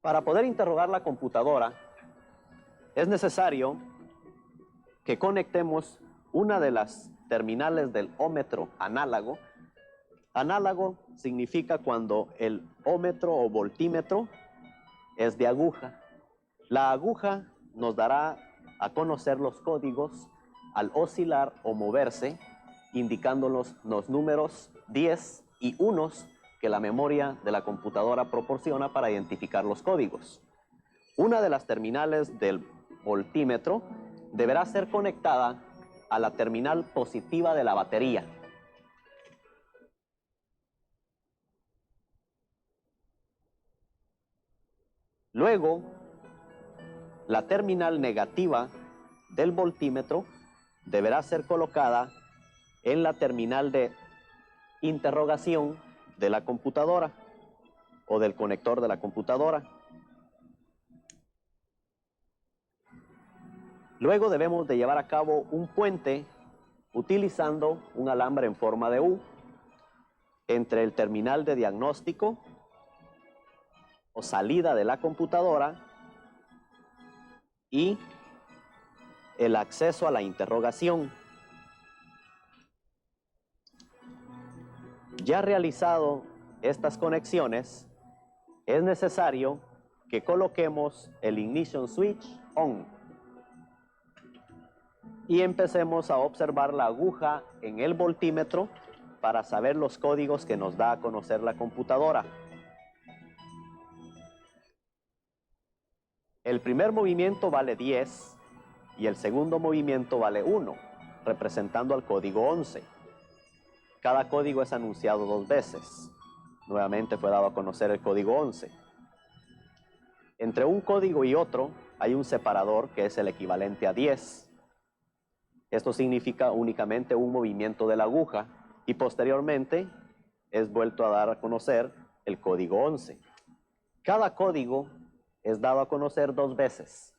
Para poder interrogar la computadora, es necesario que conectemos una de las terminales del ómetro análogo. Análogo significa cuando el ómetro o voltímetro es de aguja. La aguja nos dará a conocer los códigos al oscilar o moverse, indicándonos los números 10 y 1 que la memoria de la computadora proporciona para identificar los códigos. Una de las terminales del voltímetro deberá ser conectada a la terminal positiva de la batería. Luego, la terminal negativa del voltímetro deberá ser colocada en la terminal de interrogación de la computadora o del conector de la computadora. Luego debemos de llevar a cabo un puente utilizando un alambre en forma de U entre el terminal de diagnóstico o salida de la computadora y el acceso a la interrogación. Ya realizado estas conexiones, es necesario que coloquemos el ignition switch on y empecemos a observar la aguja en el voltímetro para saber los códigos que nos da a conocer la computadora. El primer movimiento vale 10 y el segundo movimiento vale 1, representando al código 11. Cada código es anunciado 2 veces. Nuevamente fue dado a conocer el código 11. Entre un código y otro hay un separador que es el equivalente a 10. Esto significa únicamente un movimiento de la aguja y posteriormente es vuelto a dar a conocer el código 11. Cada código es dado a conocer 2 veces.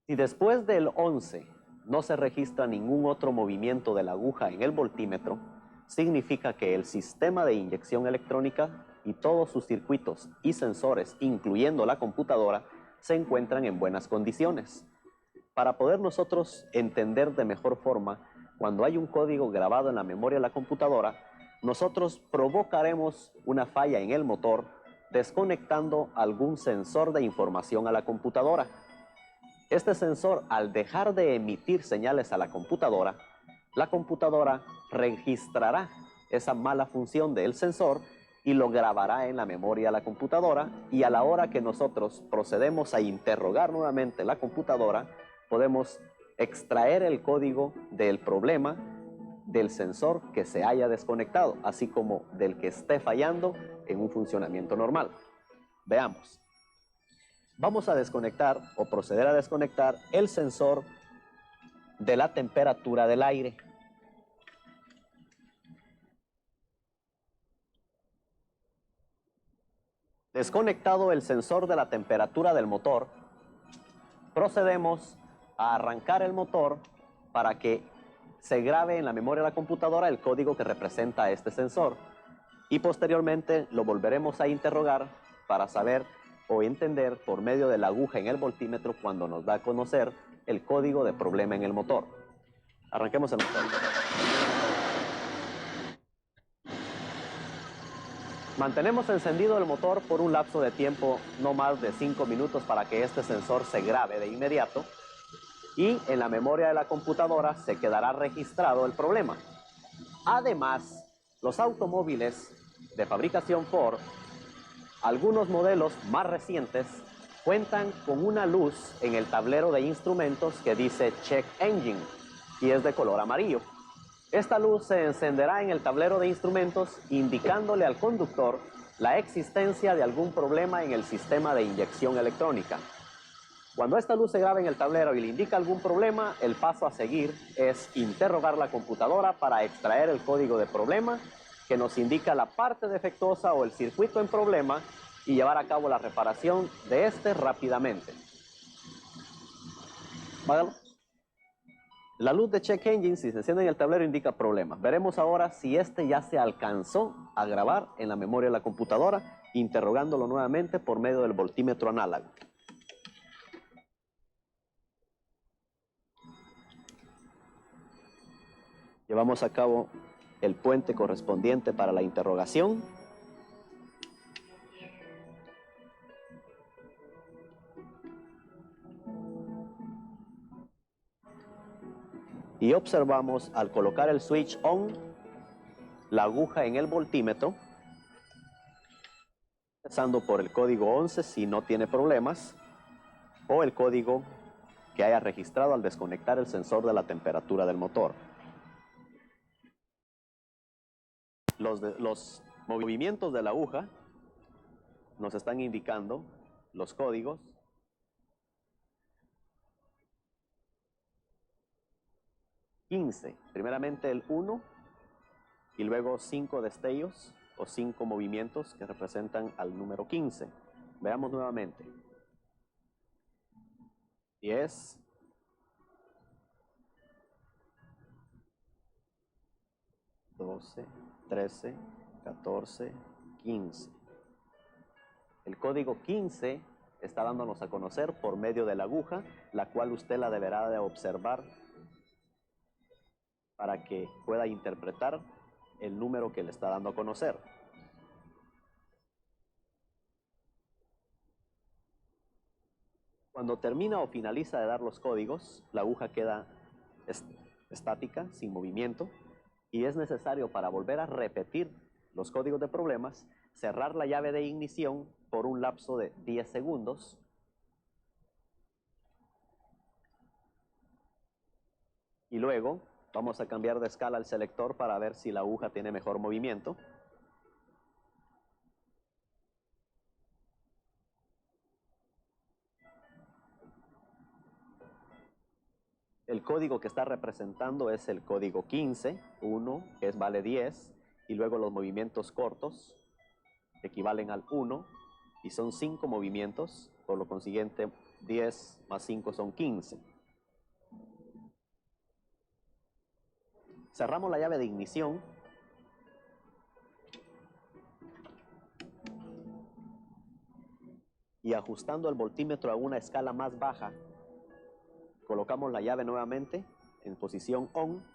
Si después del 11 no se registra ningún otro movimiento de la aguja en el voltímetro, significa que el sistema de inyección electrónica y todos sus circuitos y sensores, incluyendo la computadora, se encuentran en buenas condiciones. Para poder nosotros entender de mejor forma, cuando hay un código grabado en la memoria de la computadora, nosotros provocaremos una falla en el motor desconectando algún sensor de información a la computadora. Este sensor, al dejar de emitir señales a la computadora registrará esa mala función del sensor y lo grabará en la memoria de la computadora, y a la hora que nosotros procedemos a interrogar nuevamente la computadora, podemos extraer el código del problema del sensor que se haya desconectado, así como del que esté fallando en un funcionamiento normal. Veamos. Vamos a desconectar o proceder a desconectar el sensor de la temperatura del aire. Desconectado el sensor de la temperatura del motor, procedemos a arrancar el motor para que se grabe en la memoria de la computadora el código que representa este sensor, y posteriormente lo volveremos a interrogar para saber o entender por medio de la aguja en el voltímetro cuando nos da a conocer el código de problema en el motor. Arranquemos el motor. Mantenemos encendido el motor por un lapso de tiempo no más de 5 minutos para que este sensor se grabe de inmediato, y en la memoria de la computadora se quedará registrado el problema. Además, los automóviles de fabricación Ford, algunos modelos más recientes, cuentan con una luz en el tablero de instrumentos que dice Check Engine y es de color amarillo. Esta luz se encenderá en el tablero de instrumentos indicándole al conductor la existencia de algún problema en el sistema de inyección electrónica. Cuando esta luz se graba en el tablero y le indica algún problema, el paso a seguir es interrogar la computadora para extraer el código de problema que nos indica la parte defectuosa o el circuito en problema y llevar a cabo la reparación de este rápidamente. Vágalo. La luz de Check Engine, si se enciende en el tablero, indica problemas. Veremos ahora si este ya se alcanzó a grabar en la memoria de la computadora, interrogándolo nuevamente por medio del voltímetro análogo. Llevamos a cabo el puente correspondiente para la interrogación. Y observamos al colocar el switch on, la aguja en el voltímetro, empezando por el código 11 si no tiene problemas, o el código que haya registrado al desconectar el sensor de la temperatura del motor. Los movimientos de la aguja nos están indicando los códigos. Primeramente el 1 y luego 5 destellos o 5 movimientos que representan al número 15. Veamos nuevamente. 10, 12, 13, 14, 15. El código 15 está dándonos a conocer por medio de la aguja, la cual usted la deberá de observar para que pueda interpretar el número que le está dando a conocer. Cuando termina o finaliza de dar los códigos, la aguja queda estática, sin movimiento, y es necesario, para volver a repetir los códigos de problemas, cerrar la llave de ignición por un lapso de 10 segundos. Y luego vamos a cambiar de escala el selector para ver si la aguja tiene mejor movimiento. El código que está representando es el código 15, 1, que vale 10, y luego los movimientos cortos equivalen al 1, y son 5 movimientos, por lo consiguiente 10 más 5 son 15. Cerramos la llave de ignición. Y ajustando el voltímetro a una escala más baja, colocamos la llave nuevamente en posición on.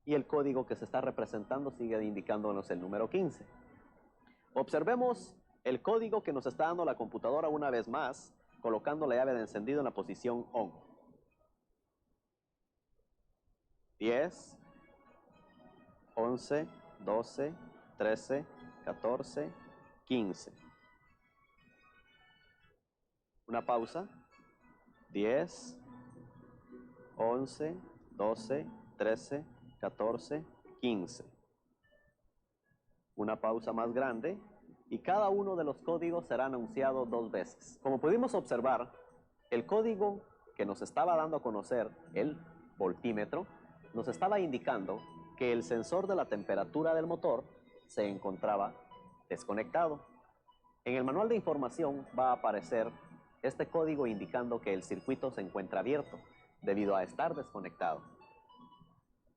Y el código que se está representando sigue indicándonos el número 15. Observemos el código que nos está dando la computadora una vez más, colocando la llave de encendido en la posición on. 10, 11, 12, 13, 14, 15. Una pausa. 10, 11, 12, 13, 14, 15. Una pausa más grande y cada uno de los códigos será anunciado 2 veces. Como pudimos observar, el código que nos estaba dando a conocer el voltímetro nos estaba indicando que el sensor de la temperatura del motor se encontraba desconectado. En el manual de información va a aparecer este código indicando que el circuito se encuentra abierto debido a estar desconectado.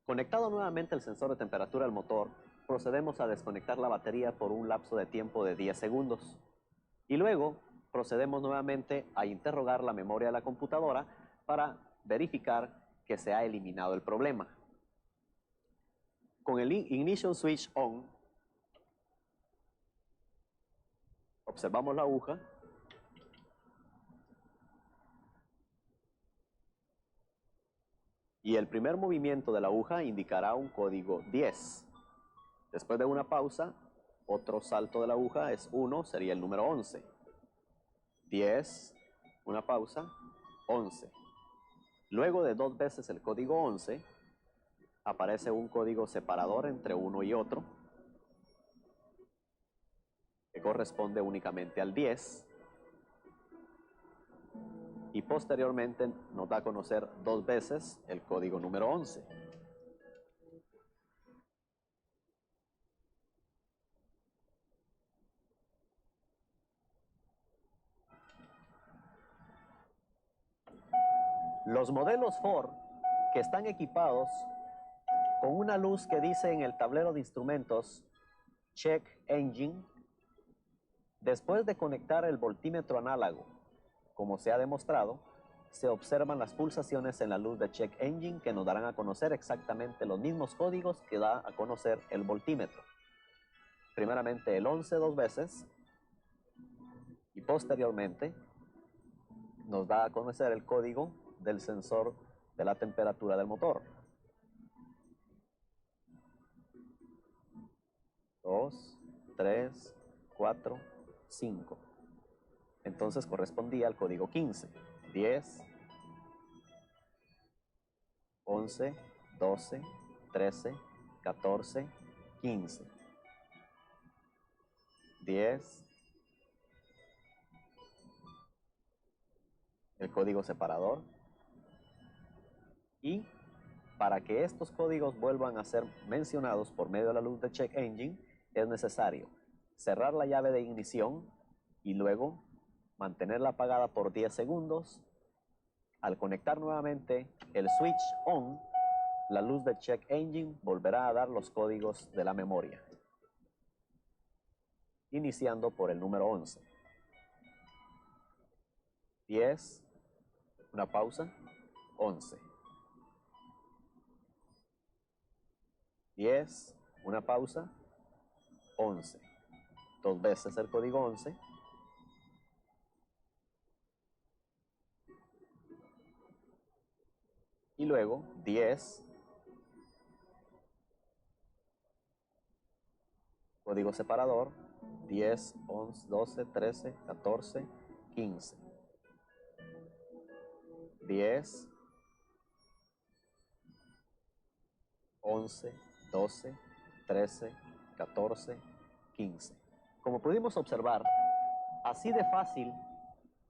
Conectado nuevamente el sensor de temperatura del motor, procedemos a desconectar la batería por un lapso de tiempo de 10 segundos. Y luego procedemos nuevamente a interrogar la memoria de la computadora para verificar que se ha eliminado el problema. Con el Ignition Switch On, observamos la aguja y el primer movimiento de la aguja indicará un código 10. Después de una pausa, otro salto de la aguja es 1, sería el número 11. 10, una pausa, 11. Luego de 2 veces el código 11, aparece un código separador entre uno y otro, que corresponde únicamente al 10. Y posteriormente nos da a conocer 2 veces el código número 11. Los modelos Ford que están equipados con una luz que dice en el tablero de instrumentos Check Engine, después de conectar el voltímetro análogo, como se ha demostrado, se observan las pulsaciones en la luz de Check Engine que nos darán a conocer exactamente los mismos códigos que da a conocer el voltímetro. Primeramente el 11 dos veces y posteriormente nos da a conocer el código del sensor de la temperatura del motor. 2, 3, 4, 5. Entonces correspondía al código 15. 10, 11, 12, 13, 14, 15. 10. El código separador. Y para que estos códigos vuelvan a ser mencionados por medio de la luz de Check Engine, es necesario cerrar la llave de ignición y luego mantenerla apagada por 10 segundos. Al conectar nuevamente el switch on, la luz de Check Engine volverá a dar los códigos de la memoria, iniciando por el número 11. 10, una pausa, 11. 10, una pausa, 11. Dos veces el código 11. Y luego 10, código separador, 10, 11, 12, 13, 14, 15. 10, 11, 12, 13, 14, 15. Como pudimos observar, así de fácil,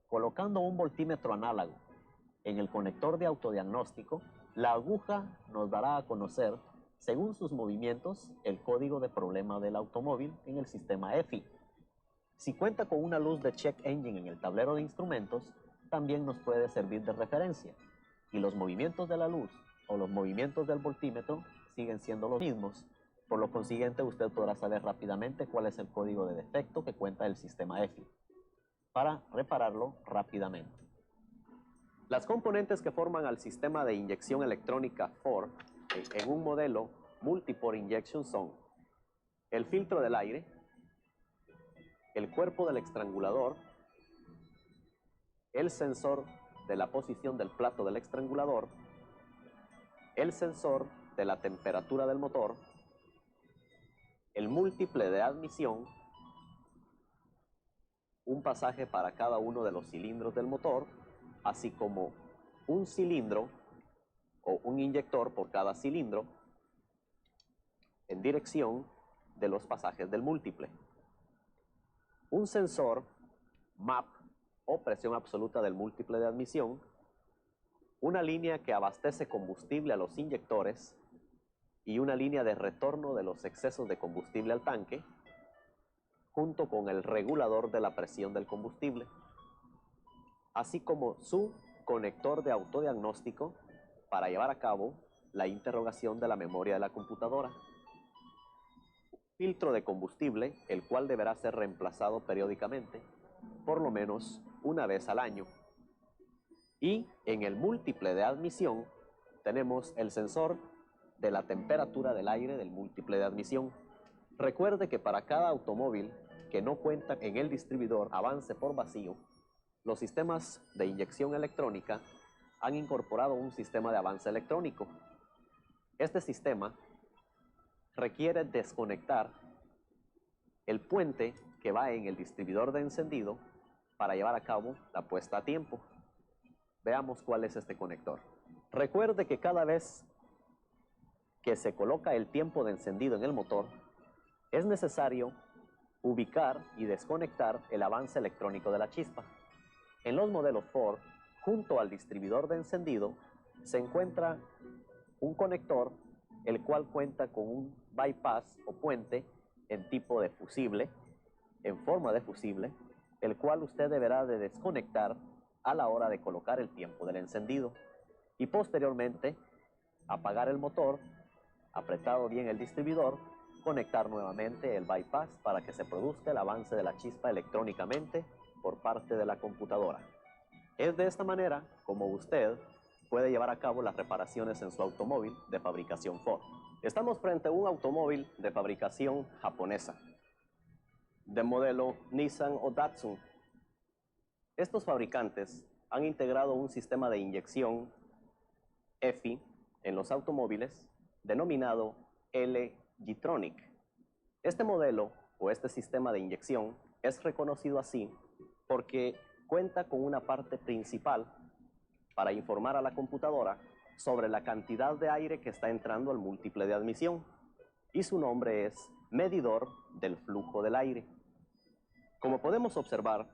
colocando un voltímetro análogo en el conector de autodiagnóstico, la aguja nos dará a conocer, según sus movimientos, el código de problema del automóvil en el sistema EFI. Si cuenta con una luz de Check Engine en el tablero de instrumentos, también nos puede servir de referencia. Y los movimientos de la luz o los movimientos del voltímetro siguen siendo los mismos. Por lo consiguiente, usted podrá saber rápidamente cuál es el código de defecto que cuenta el sistema EFI para repararlo rápidamente. Las componentes que forman al sistema de inyección electrónica Ford en un modelo Multi-Port Injection son el filtro del aire, el cuerpo del estrangulador, el sensor de la posición del plato del estrangulador, el sensor de la temperatura del motor, el múltiple de admisión, un pasaje para cada uno de los cilindros del motor, así como un cilindro o un inyector por cada cilindro en dirección de los pasajes del múltiple. Un sensor MAP o presión absoluta del múltiple de admisión, una línea que abastece combustible a los inyectores y una línea de retorno de los excesos de combustible al tanque, junto con el regulador de la presión del combustible, así como su conector de autodiagnóstico para llevar a cabo la interrogación de la memoria de la computadora. Filtro de combustible, el cual deberá ser reemplazado periódicamente, por lo menos una vez al año. Y en el múltiple de admisión tenemos el sensor de la temperatura del aire del múltiple de admisión. Recuerde que para cada automóvil que no cuenta en el distribuidor avance por vacío, los sistemas de inyección electrónica han incorporado un sistema de avance electrónico. Este sistema requiere desconectar el puente que va en el distribuidor de encendido para llevar a cabo la puesta a tiempo. Veamos cuál es este conector. Recuerde que cada vez que se coloca el tiempo de encendido en el motor, es necesario ubicar y desconectar el avance electrónico de la chispa. En los modelos Ford, junto al distribuidor de encendido, se encuentra un conector, el cual cuenta con un bypass o puente en tipo de fusible, en forma de fusible, el cual usted deberá de desconectar a la hora de colocar el tiempo del encendido. y posteriormente apagar el motor, apretado bien el distribuidor, conectar nuevamente el bypass para que se produzca el avance de la chispa electrónicamente por parte de la computadora. Es de esta manera como usted puede llevar a cabo las reparaciones en su automóvil de fabricación Ford. Estamos frente a un automóvil de fabricación japonesa, de modelo Nissan o Datsun. Estos fabricantes han integrado un sistema de inyección EFI en los automóviles denominado L-G-Tronic. Este modelo o este sistema de inyección es reconocido así porque cuenta con una parte principal para informar a la computadora sobre la cantidad de aire que está entrando al múltiple de admisión, y su nombre es medidor del flujo del aire. Como podemos observar,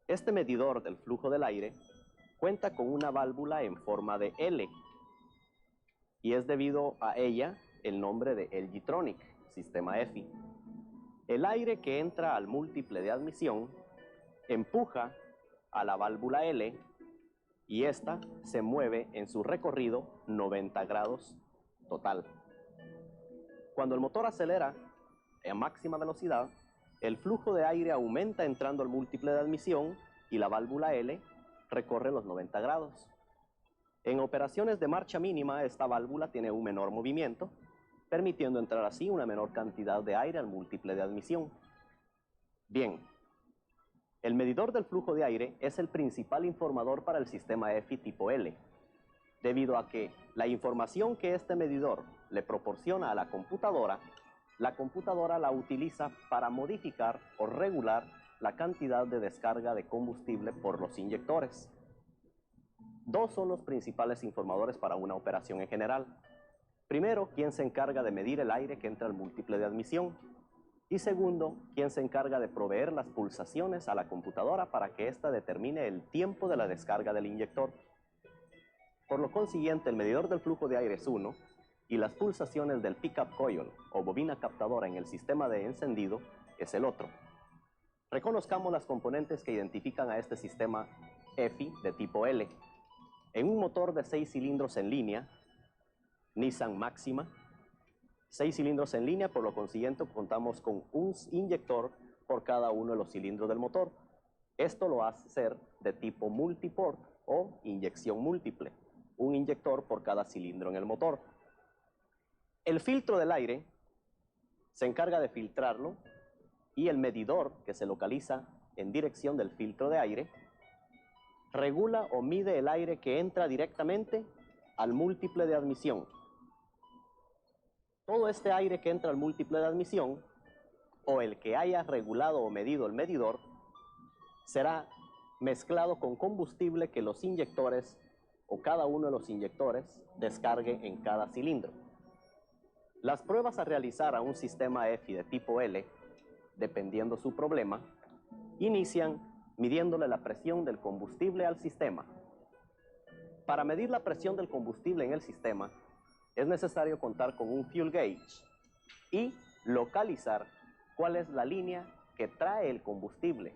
este medidor del flujo del aire cuenta con una válvula en forma de L, y es debido a ella el nombre de L-G-Tronic, sistema EFI. El aire que entra al múltiple de admisión empuja a la válvula L y esta se mueve en su recorrido 90 grados total. Cuando el motor acelera a máxima velocidad, el flujo de aire aumenta entrando al múltiple de admisión y la válvula L recorre los 90 grados. En operaciones de marcha mínima, esta válvula tiene un menor movimiento, permitiendo entrar así una menor cantidad de aire al múltiple de admisión. Bien, el medidor del flujo de aire es el principal informador para el sistema EFI tipo L, debido a que la información que este medidor le proporciona a la computadora la utiliza para modificar o regular la cantidad de descarga de combustible por los inyectores. Dos son los principales informadores para una operación en general. Primero, quien se encarga de medir el aire que entra al múltiple de admisión. Y segundo, quien se encarga de proveer las pulsaciones a la computadora para que ésta determine el tiempo de la descarga del inyector. Por lo consiguiente, el medidor del flujo de aire es uno y las pulsaciones del pickup coil o bobina captadora en el sistema de encendido es el otro. Reconozcamos las componentes que identifican a este sistema EFI de tipo L. En un motor de 6 cilindros en línea, Nissan Maxima, 6 cilindros en línea, por lo consiguiente contamos con un inyector por cada uno de los cilindros del motor. Esto lo hace ser de tipo multiport o inyección múltiple, un inyector por cada cilindro en el motor. El filtro del aire se encarga de filtrarlo y el medidor que se localiza en dirección del filtro de aire regula o mide el aire que entra directamente al múltiple de admisión. Todo este aire que entra al múltiple de admisión, o el que haya regulado o medido el medidor, será mezclado con combustible que los inyectores o cada uno de los inyectores descargue en cada cilindro. Las pruebas a realizar a un sistema EFI de tipo L, dependiendo su problema, inician midiéndole la presión del combustible al sistema. Para medir la presión del combustible en el sistema, es necesario contar con un fuel gauge y localizar cuál es la línea que trae el combustible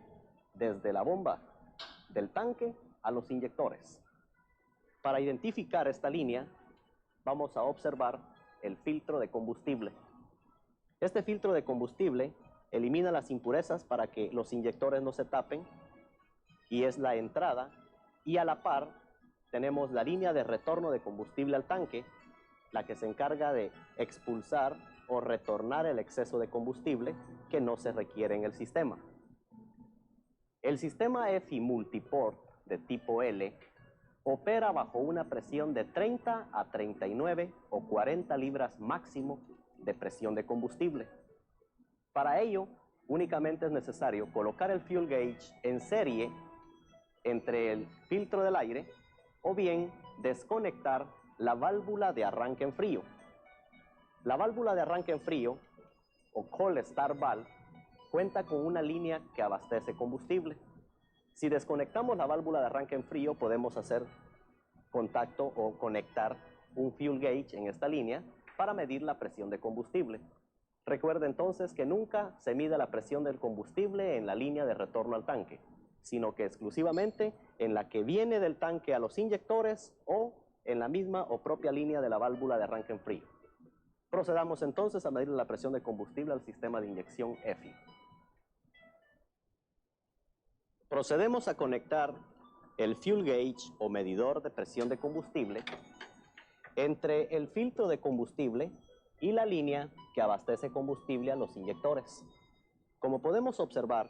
desde la bomba del tanque a los inyectores. Para identificar esta línea, vamos a observar el filtro de combustible. Este filtro de combustible elimina las impurezas para que los inyectores no se tapen, y es la entrada, y a la par tenemos la línea de retorno de combustible al tanque, la que se encarga de expulsar o retornar el exceso de combustible que no se requiere en el sistema. El sistema EFI multiport de tipo L opera bajo una presión de 30 a 39 o 40 libras máximo de presión de combustible. Para ello, únicamente es necesario colocar el fuel gauge en serie entre el filtro del aire o bien desconectar la válvula de arranque en frío. La válvula de arranque en frío, o cold start valve, cuenta con una línea que abastece combustible. Si desconectamos la válvula de arranque en frío, podemos hacer contacto o conectar un fuel gauge en esta línea para medir la presión de combustible. Recuerde entonces que nunca se mide la presión del combustible en la línea de retorno al tanque, sino que exclusivamente en la que viene del tanque a los inyectores o en la misma o propia línea de la válvula de arranque en frío. Procedamos entonces a medir la presión de combustible al sistema de inyección EFI. Procedemos a conectar el fuel gauge o medidor de presión de combustible entre el filtro de combustible y la línea que abastece combustible a los inyectores. Como podemos observar,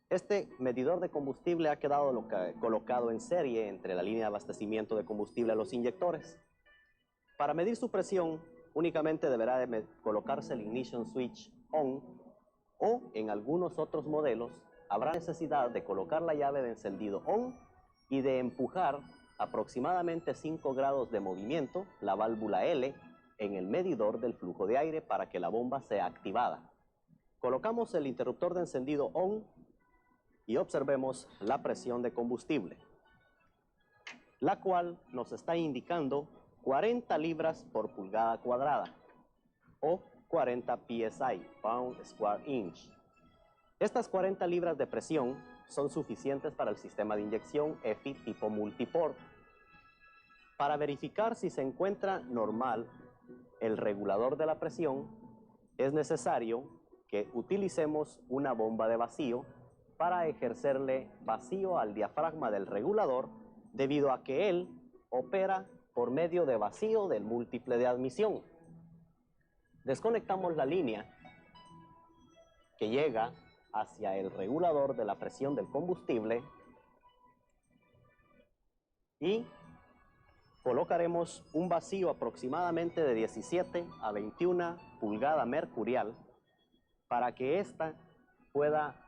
este medidor de combustible ha quedado colocado en serie entre la línea de abastecimiento de combustible a los inyectores. Para medir su presión, únicamente deberá colocarse el ignition switch on, o en algunos otros modelos habrá necesidad de colocar la llave de encendido on y de empujar aproximadamente 5 grados de movimiento, la válvula L, en el medidor del flujo de aire para que la bomba sea activada. Colocamos el interruptor de encendido on y observemos la presión de combustible, la cual nos está indicando 40 libras por pulgada cuadrada o 40 psi, pound square inch. Estas 40 libras de presión son suficientes para el sistema de inyección EFI tipo multiport. Para verificar si se encuentra normal el regulador de la presión, es necesario que utilicemos una bomba de vacío para ejercerle vacío al diafragma del regulador, debido a que él opera por medio de vacío del múltiple de admisión. Desconectamos la línea que llega hacia el regulador de la presión del combustible y colocaremos un vacío aproximadamente de 17 a 21 pulgada mercurial para que ésta pueda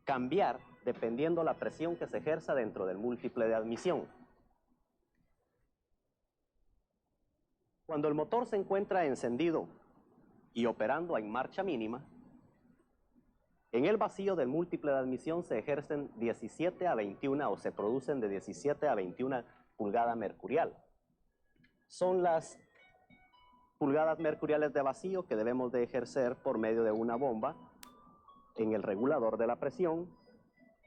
cambiar dependiendo la presión que se ejerza dentro del múltiple de admisión. Cuando el motor se encuentra encendido y operando en marcha mínima, en el vacío del múltiple de admisión se ejercen 17 a 21 o se producen de 17 a 21 pulgada mercurial. Son las pulgadas mercuriales de vacío que debemos de ejercer por medio de una bomba en el regulador de la presión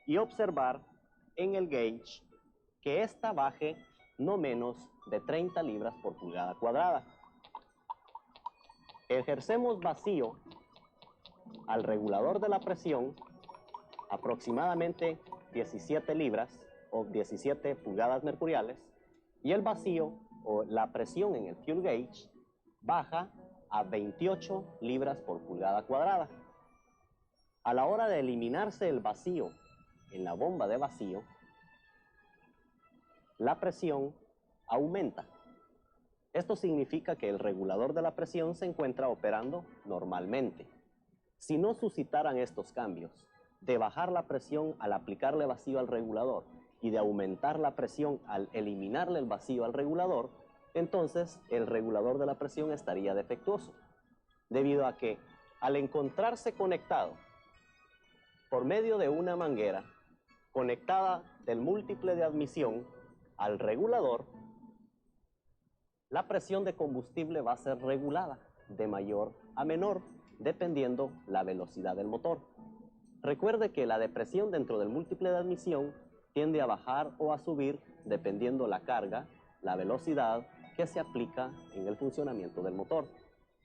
y observar en el gauge que ésta baje no menos de 30 libras por pulgada cuadrada. Ejercemos vacío al regulador de la presión aproximadamente 17 libras o 17 pulgadas mercuriales y el vacío o la presión en el fuel gauge baja a 28 libras por pulgada cuadrada. A la hora de eliminarse el vacío en la bomba de vacío, la presión aumenta. Esto significa que el regulador de la presión se encuentra operando normalmente. Si no suscitaran estos cambios, de bajar la presión al aplicarle vacío al regulador y de aumentar la presión al eliminarle el vacío al regulador, entonces el regulador de la presión estaría defectuoso, debido a que al encontrarse conectado por medio de una manguera conectada del múltiple de admisión al regulador, la presión de combustible va a ser regulada de mayor a menor, dependiendo la velocidad del motor. Recuerde que la depresión dentro del múltiple de admisión tiende a bajar o a subir dependiendo la carga, la velocidad que se aplica en el funcionamiento del motor.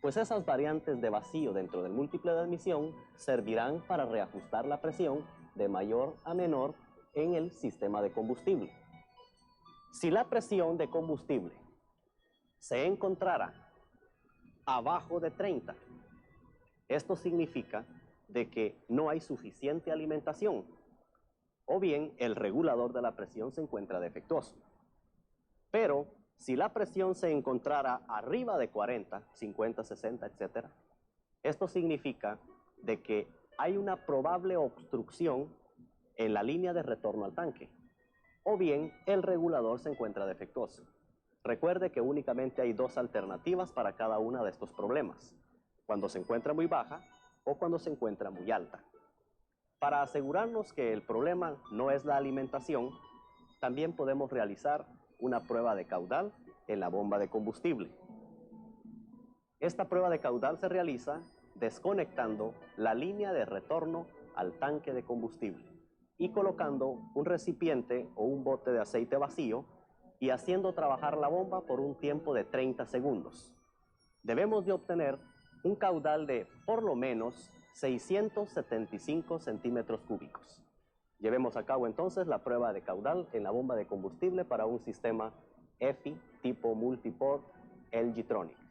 Pues esas variantes de vacío dentro del múltiple de admisión servirán para reajustar la presión de mayor a menor en el sistema de combustible. Si la presión de combustible se encontrara abajo de 30, esto significa de que no hay suficiente alimentación, o bien el regulador de la presión se encuentra defectuoso. Pero si la presión se encontrara arriba de 40, 50, 60, etc., esto significa de que hay una probable obstrucción en la línea de retorno al tanque, o bien el regulador se encuentra defectuoso. Recuerde que únicamente hay dos alternativas para cada uno de estos problemas: cuando se encuentra muy baja o cuando se encuentra muy alta. Para asegurarnos que el problema no es la alimentación, también podemos realizar una prueba de caudal en la bomba de combustible. Esta prueba de caudal se realiza desconectando la línea de retorno al tanque de combustible y colocando un recipiente o un bote de aceite vacío y haciendo trabajar la bomba por un tiempo de 30 segundos. Debemos de obtener un caudal de por lo menos 675 centímetros cúbicos. Llevemos a cabo entonces la prueba de caudal en la bomba de combustible para un sistema EFI tipo multiport LG Tronic.